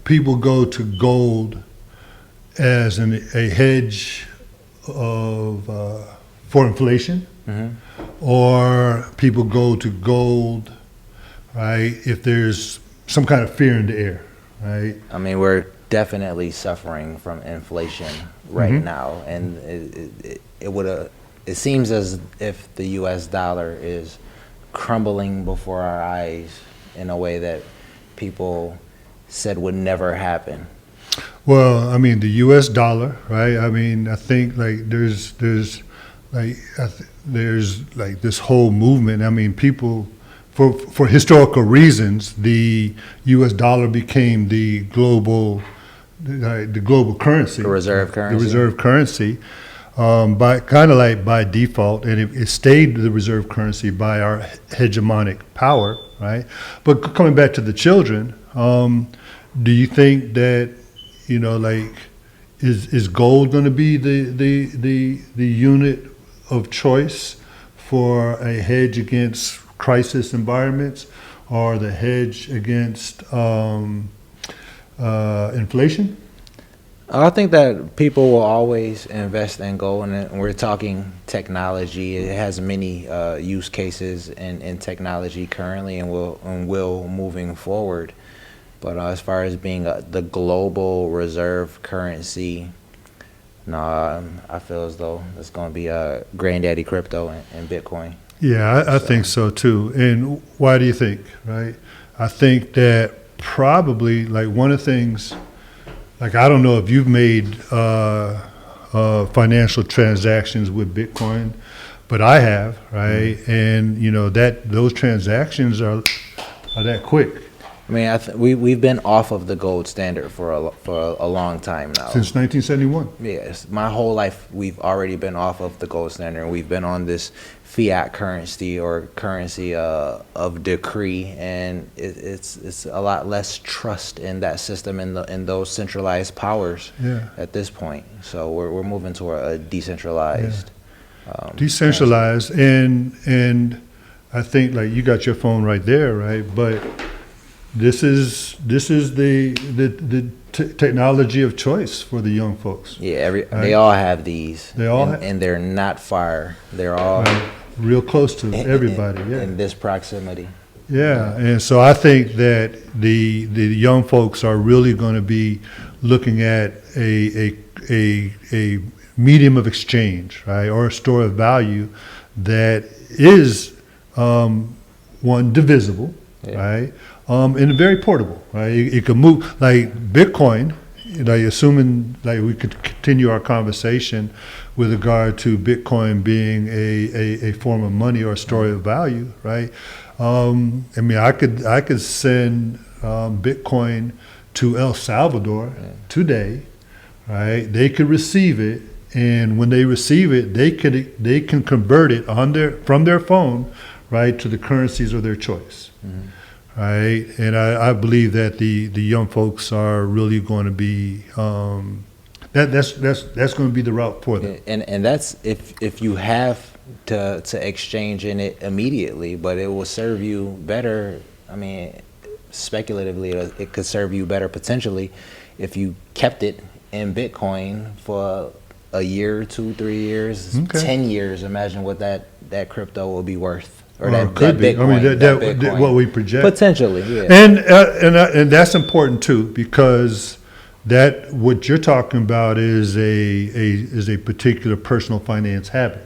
people go to gold as a hedge of for inflation, or people go to gold, right, if there's some kind of fear in the air, right? I mean, we're definitely suffering from inflation right now, and it seems as if the U.S. dollar is crumbling before our eyes in a way that people said would never happen. Well, I mean, the U.S. dollar, right? I mean, I think like there's like this whole movement. I mean, people, for historical reasons, the U.S. dollar became the global currency, The reserve currency. the reserve currency, by kind of like by default, and it stayed the reserve currency by our hegemonic power, right? But coming back to the children, do you think that, you know, like, is gold going to be the unit of choice for a hedge against crisis environments, or the hedge against inflation? I think that people will always invest in gold, and we're talking technology. It has many use cases in technology currently, and will moving forward. But as far as being the global reserve currency, no, I feel as though it's going to be a granddaddy crypto and Bitcoin. Yeah, I think so too. And why do you think, right? I think that probably, like, one of the things, like, I don't know if you've made financial transactions with Bitcoin, but I have, right? And, you know, that those transactions are that quick. I mean, we've been off of the gold standard for a long time now. Since 1971. Yes, my whole life we've already been off of the gold standard, and we've been on this fiat currency, or currency of decree, and it's a lot less trust in that system and in those centralized powers at this point. So we're moving toward a decentralized. Decentralized, and I think, like, you got your phone right there, right? But this is the technology of choice for the young folks. Yeah, they all have these. They all and they're not far. They're all real close to everybody. In this proximity. Yeah, and so I think that the young folks are really going to be looking at a medium of exchange, right, or a store of value that is one, divisible, right, and very portable, right? It can move, like Bitcoin, like, assuming, like, we could continue our conversation with regard to Bitcoin being a form of money or a store of value, right? I mean, I could send Bitcoin to El Salvador today, right? They could receive it, and when they receive it, they can convert it from their phone, right, to the currencies of their choice. Right, and I believe that the young folks are really going to be that's going to be the route for them. And that's if you have to exchange in it immediately, but it will serve you better. I mean, speculatively, it could serve you better potentially if you kept it in Bitcoin for a year, 2, 3 years, 10 years. Imagine what that crypto will be worth. Or that could be. Bitcoin, I mean, that Bitcoin. what we project. Potentially, yeah. And that's important too, because that what you're talking about is a particular personal finance habit,